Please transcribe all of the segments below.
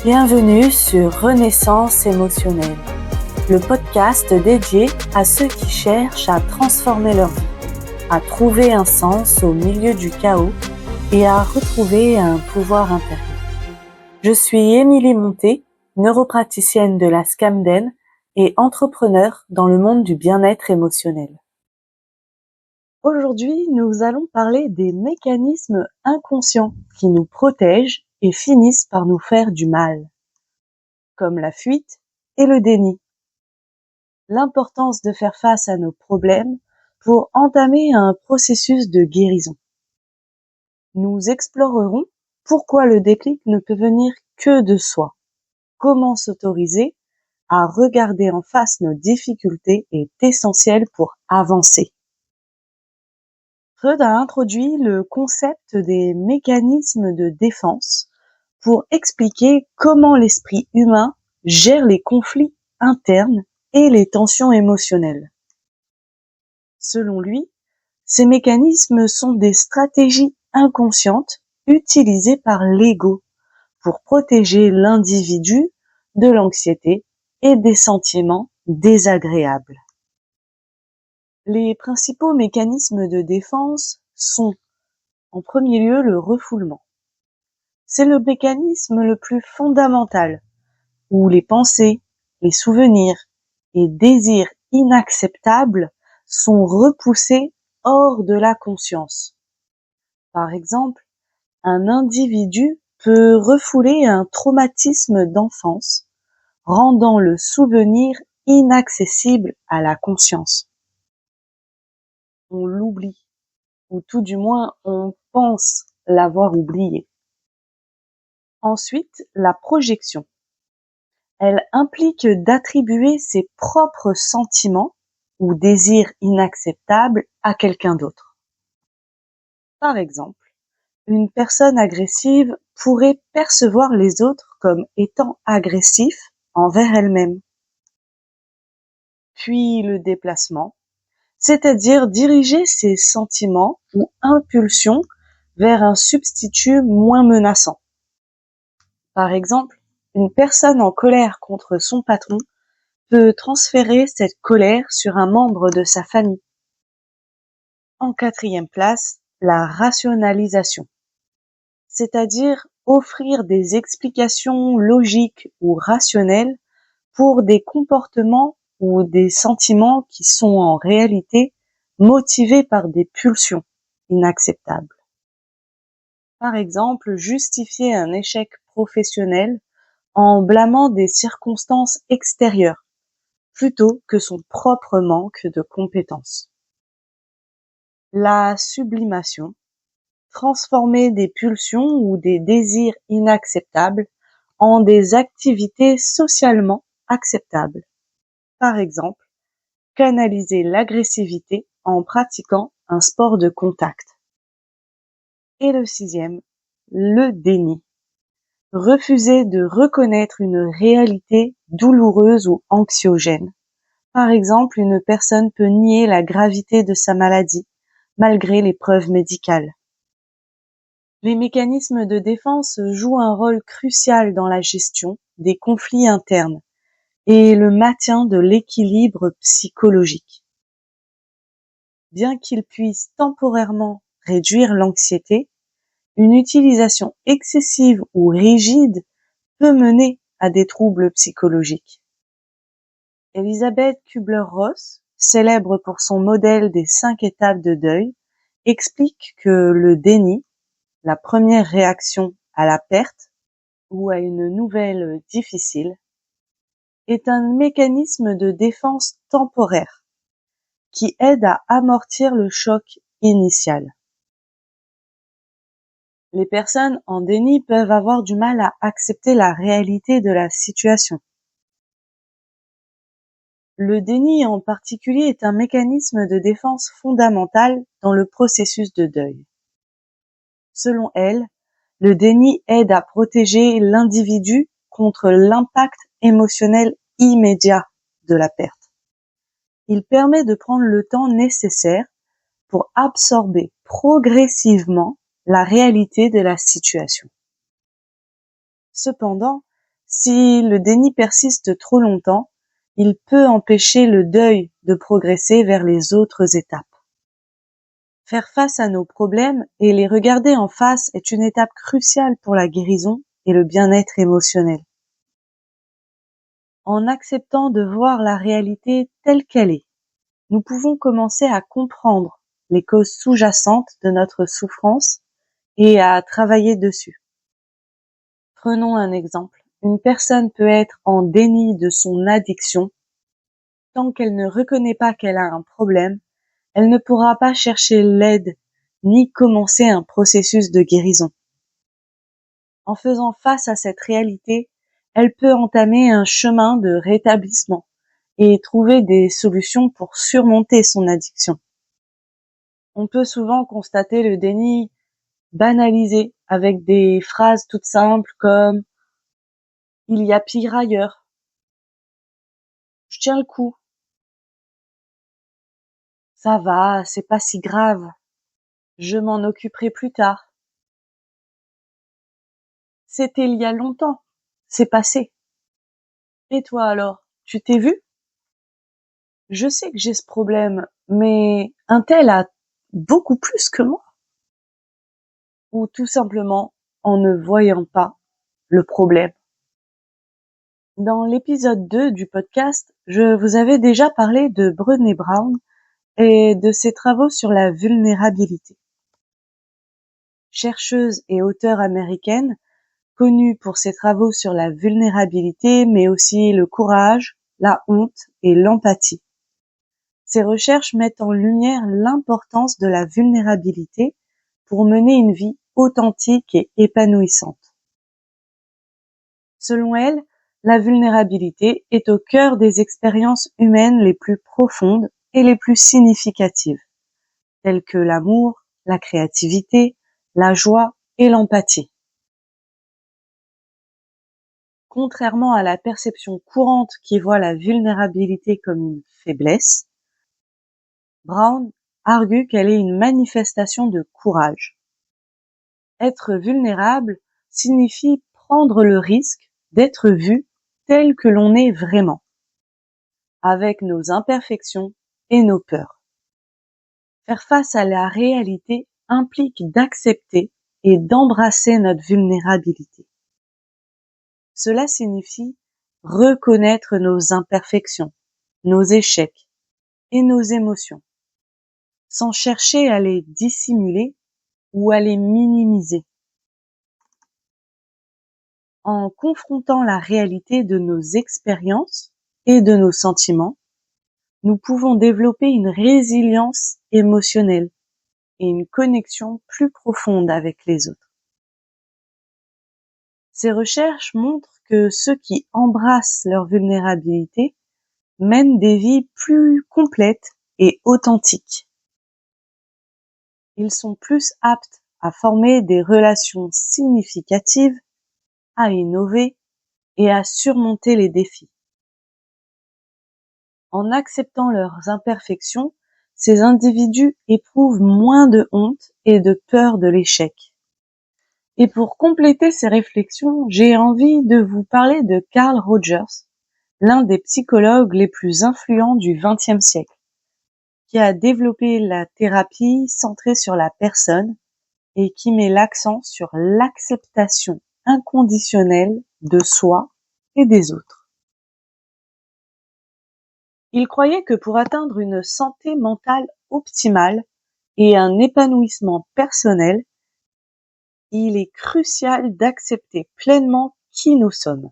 Bienvenue sur Renaissance émotionnelle, le podcast dédié à ceux qui cherchent à transformer leur vie, à trouver un sens au milieu du chaos et à retrouver un pouvoir intérieur. Je suis Émilie Monté, neuropraticienne de la Scamden et entrepreneur dans le monde du bien-être émotionnel. Aujourd'hui, nous allons parler des mécanismes inconscients qui nous protègent et finissent par nous faire du mal, comme la fuite et le déni. L'importance de faire face à nos problèmes pour entamer un processus de guérison. Nous explorerons pourquoi le déclic ne peut venir que de soi, comment s'autoriser à regarder en face nos difficultés est essentiel pour avancer. Freud a introduit le concept des mécanismes de défense pour expliquer comment l'esprit humain gère les conflits internes et les tensions émotionnelles. Selon lui, ces mécanismes sont des stratégies inconscientes utilisées par l'ego pour protéger l'individu de l'anxiété et des sentiments désagréables. Les principaux mécanismes de défense sont, en premier lieu, le refoulement. C'est le mécanisme le plus fondamental, où les pensées, les souvenirs et désirs inacceptables sont repoussés hors de la conscience. Par exemple, un individu peut refouler un traumatisme d'enfance, rendant le souvenir inaccessible à la conscience. On l'oublie, ou tout du moins on pense l'avoir oublié. Ensuite, la projection. Elle implique d'attribuer ses propres sentiments ou désirs inacceptables à quelqu'un d'autre. Par exemple, une personne agressive pourrait percevoir les autres comme étant agressifs envers elle-même. Puis le déplacement, c'est-à-dire diriger ses sentiments ou impulsions vers un substitut moins menaçant. Par exemple, une personne en colère contre son patron peut transférer cette colère sur un membre de sa famille. En quatrième place, la rationalisation, c'est-à-dire offrir des explications logiques ou rationnelles pour des comportements ou des sentiments qui sont en réalité motivés par des pulsions inacceptables. Par exemple, justifier un échec professionnel en blâmant des circonstances extérieures plutôt que son propre manque de compétences. La sublimation, transformer des pulsions ou des désirs inacceptables en des activités socialement acceptables. Par exemple, canaliser l'agressivité en pratiquant un sport de contact. Et le sixième, le déni. Refuser de reconnaître une réalité douloureuse ou anxiogène. Par exemple, une personne peut nier la gravité de sa maladie, malgré les preuves médicales. Les mécanismes de défense jouent un rôle crucial dans la gestion des conflits internes et le maintien de l'équilibre psychologique. Bien qu'ils puissent temporairement réduire l'anxiété, une utilisation excessive ou rigide peut mener à des troubles psychologiques. Elisabeth Kübler-Ross, célèbre pour son modèle des 5 étapes de deuil, explique que le déni, la première réaction à la perte ou à une nouvelle difficile, est un mécanisme de défense temporaire qui aide à amortir le choc initial. Les personnes en déni peuvent avoir du mal à accepter la réalité de la situation. Le déni en particulier est un mécanisme de défense fondamental dans le processus de deuil. Selon elle, le déni aide à protéger l'individu contre l'impact émotionnel immédiat de la perte. Il permet de prendre le temps nécessaire pour absorber progressivement la réalité de la situation. Cependant, Si le déni persiste trop longtemps, il peut empêcher le deuil de progresser vers les autres étapes. Faire face à nos problèmes et les regarder en face est une étape cruciale pour la guérison et le bien-être émotionnel. En acceptant de voir la réalité telle qu'elle est, nous pouvons commencer à comprendre les causes sous-jacentes de notre souffrance et à travailler dessus. Prenons un exemple. Une personne peut être en déni de son addiction. Tant qu'elle ne reconnaît pas qu'elle a un problème, elle ne pourra pas chercher l'aide ni commencer un processus de guérison. En faisant face à cette réalité, elle peut entamer un chemin de rétablissement et trouver des solutions pour surmonter son addiction. On peut souvent constater le déni banalisé avec des phrases toutes simples comme « il y a pire ailleurs »,« je tiens le coup »,« ça va, c'est pas si grave »,« je m'en occuperai plus tard »,« c'était il y a longtemps, c'est passé ». Et toi alors, tu t'es vu? Je sais que j'ai ce problème, mais un tel a beaucoup plus que moi. Ou tout simplement en ne voyant pas le problème. Dans l'épisode 2 du podcast, je vous avais déjà parlé de Brené Brown et de ses travaux sur la vulnérabilité. Chercheuse et auteure américaine, connue pour ses travaux sur la vulnérabilité, mais aussi le courage, la honte et l'empathie. Ces recherches mettent en lumière l'importance de la vulnérabilité pour mener une vie authentique et épanouissante. Selon elle, la vulnérabilité est au cœur des expériences humaines les plus profondes et les plus significatives, telles que l'amour, la créativité, la joie et l'empathie. Contrairement à la perception courante qui voit la vulnérabilité comme une faiblesse, Brown argue qu'elle est une manifestation de courage. Être vulnérable signifie prendre le risque d'être vu tel que l'on est vraiment, avec nos imperfections et nos peurs. Faire face à la réalité implique d'accepter et d'embrasser notre vulnérabilité. Cela signifie reconnaître nos imperfections, nos échecs et nos émotions, sans chercher à les dissimuler ou à les minimiser. En confrontant la réalité de nos expériences et de nos sentiments, nous pouvons développer une résilience émotionnelle et une connexion plus profonde avec les autres. Ces recherches montrent que ceux qui embrassent leur vulnérabilité mènent des vies plus complètes et authentiques. Ils sont plus aptes à former des relations significatives, à innover et à surmonter les défis. En acceptant leurs imperfections, ces individus éprouvent moins de honte et de peur de l'échec. Et pour compléter ces réflexions, j'ai envie de vous parler de Carl Rogers, l'un des psychologues les plus influents du XXe siècle, qui a développé la thérapie centrée sur la personne et qui met l'accent sur l'acceptation inconditionnelle de soi et des autres. Il croyait que pour atteindre une santé mentale optimale et un épanouissement personnel, il est crucial d'accepter pleinement qui nous sommes.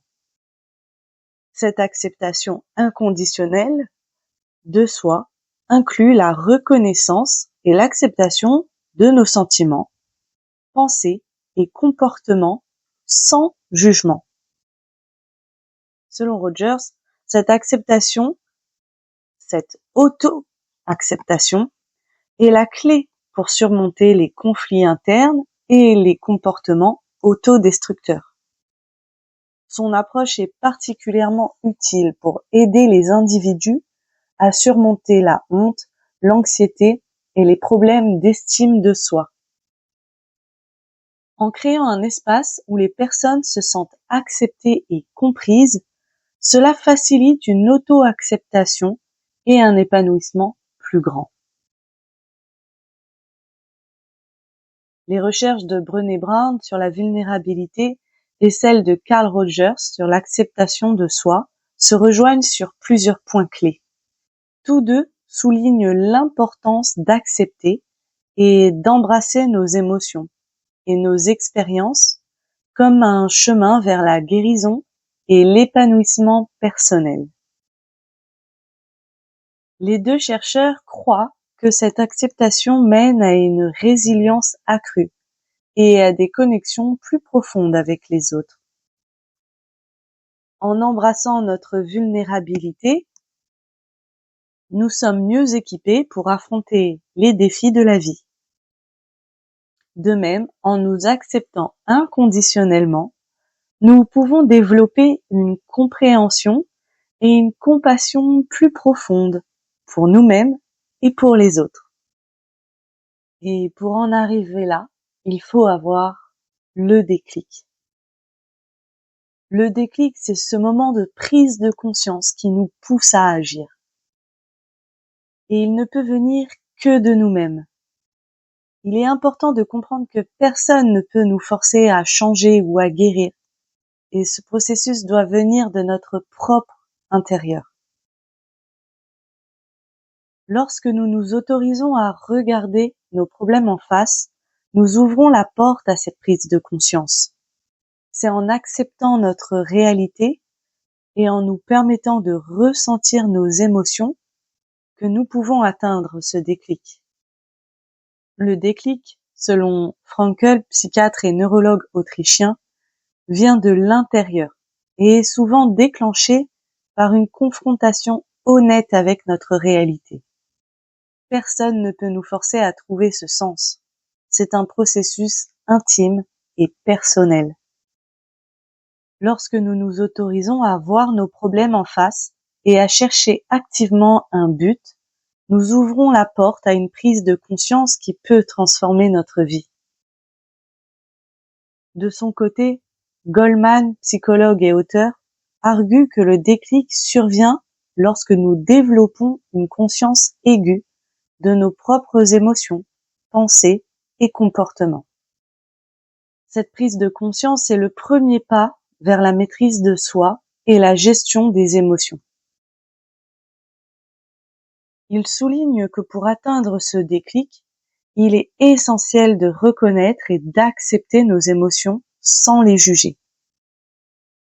Cette acceptation inconditionnelle de soi inclut la reconnaissance et l'acceptation de nos sentiments, pensées et comportements sans jugement. Selon Rogers, cette acceptation, cette auto-acceptation est la clé pour surmonter les conflits internes et les comportements autodestructeurs. Son approche est particulièrement utile pour aider les individus à surmonter la honte, l'anxiété et les problèmes d'estime de soi. En créant un espace où les personnes se sentent acceptées et comprises, cela facilite une auto-acceptation et un épanouissement plus grand. Les recherches de Brené Brown sur la vulnérabilité et celles de Carl Rogers sur l'acceptation de soi se rejoignent sur plusieurs points clés. Tous deux soulignent l'importance d'accepter et d'embrasser nos émotions et nos expériences comme un chemin vers la guérison et l'épanouissement personnel. Les deux chercheurs croient que cette acceptation mène à une résilience accrue et à des connexions plus profondes avec les autres. En embrassant notre vulnérabilité, nous sommes mieux équipés pour affronter les défis de la vie. De même, en nous acceptant inconditionnellement, nous pouvons développer une compréhension et une compassion plus profonde pour nous-mêmes et pour les autres. Et pour en arriver là, il faut avoir le déclic. Le déclic, c'est ce moment de prise de conscience qui nous pousse à agir. Et il ne peut venir que de nous-mêmes. Il est important de comprendre que personne ne peut nous forcer à changer ou à guérir. Et ce processus doit venir de notre propre intérieur. Lorsque nous nous autorisons à regarder nos problèmes en face, nous ouvrons la porte à cette prise de conscience. C'est en acceptant notre réalité et en nous permettant de ressentir nos émotions que nous pouvons atteindre ce déclic. Le déclic, selon Frankl, psychiatre et neurologue autrichien, vient de l'intérieur et est souvent déclenché par une confrontation honnête avec notre réalité. Personne ne peut nous forcer à trouver ce sens. C'est un processus intime et personnel. Lorsque nous nous autorisons à voir nos problèmes en face et à chercher activement un but, nous ouvrons la porte à une prise de conscience qui peut transformer notre vie. De son côté, Goleman, psychologue et auteur, argue que le déclic survient lorsque nous développons une conscience aiguë de nos propres émotions, pensées et comportements. Cette prise de conscience est le premier pas vers la maîtrise de soi et la gestion des émotions. Il souligne que pour atteindre ce déclic, il est essentiel de reconnaître et d'accepter nos émotions sans les juger.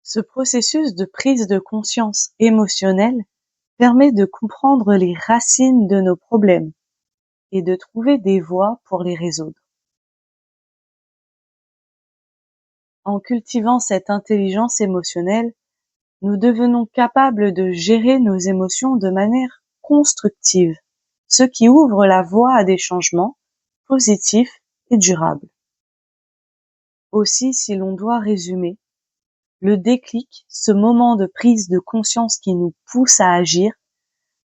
Ce processus de prise de conscience émotionnelle permet de comprendre les racines de nos problèmes et de trouver des voies pour les résoudre. En cultivant cette intelligence émotionnelle, nous devenons capables de gérer nos émotions de manière constructive, ce qui ouvre la voie à des changements positifs et durables. Aussi, si l'on doit résumer, le déclic, ce moment de prise de conscience qui nous pousse à agir,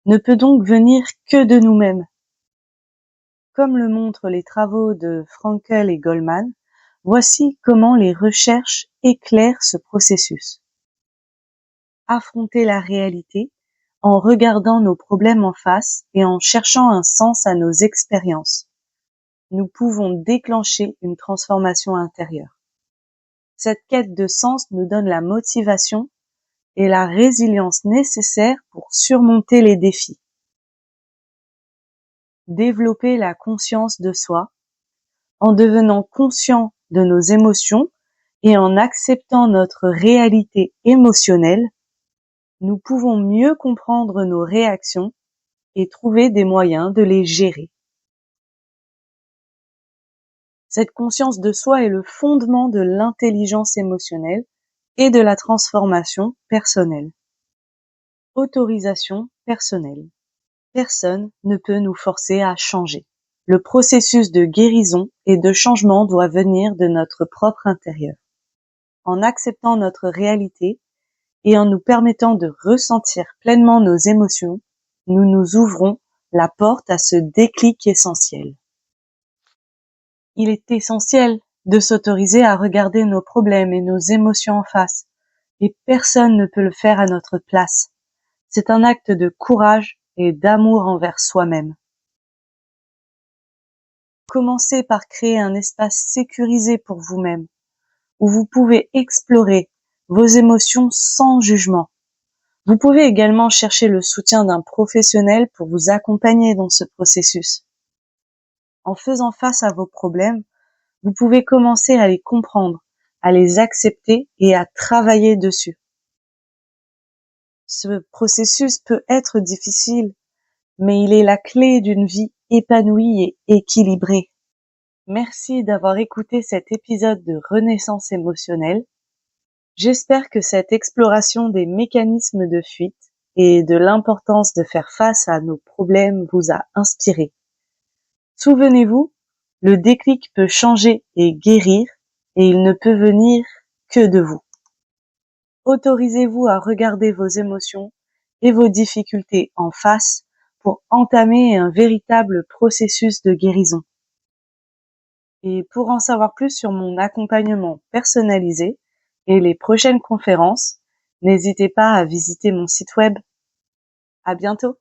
ne peut donc venir que de nous-mêmes. Comme le montrent les travaux de Frankl et Goleman, voici comment les recherches éclairent ce processus. Affronter la réalité en regardant nos problèmes en face et en cherchant un sens à nos expériences. Nous pouvons déclencher une transformation intérieure. Cette quête de sens nous donne la motivation et la résilience nécessaires pour surmonter les défis. Développer la conscience de soi, en devenant conscient de nos émotions et en acceptant notre réalité émotionnelle, nous pouvons mieux comprendre nos réactions et trouver des moyens de les gérer. Cette conscience de soi est le fondement de l'intelligence émotionnelle et de la transformation personnelle. Autorisation personnelle. Personne ne peut nous forcer à changer. Le processus de guérison et de changement doit venir de notre propre intérieur. En acceptant notre réalité et en nous permettant de ressentir pleinement nos émotions, nous nous ouvrons la porte à ce déclic essentiel. Il est essentiel de s'autoriser à regarder nos problèmes et nos émotions en face, et personne ne peut le faire à notre place. C'est un acte de courage et d'amour envers soi-même. Commencez par créer un espace sécurisé pour vous-même, où vous pouvez explorer vos émotions sans jugement. Vous pouvez également chercher le soutien d'un professionnel pour vous accompagner dans ce processus. En faisant face à vos problèmes, vous pouvez commencer à les comprendre, à les accepter et à travailler dessus. Ce processus peut être difficile, mais il est la clé d'une vie épanouie et équilibrée. Merci d'avoir écouté cet épisode de Renaissance émotionnelle. J'espère que cette exploration des mécanismes de fuite et de l'importance de faire face à nos problèmes vous a inspiré. Souvenez-vous, le déclic peut changer et guérir, et il ne peut venir que de vous. Autorisez-vous à regarder vos émotions et vos difficultés en face pour entamer un véritable processus de guérison. Et pour en savoir plus sur mon accompagnement personnalisé et les prochaines conférences, n'hésitez pas à visiter mon site web. À bientôt!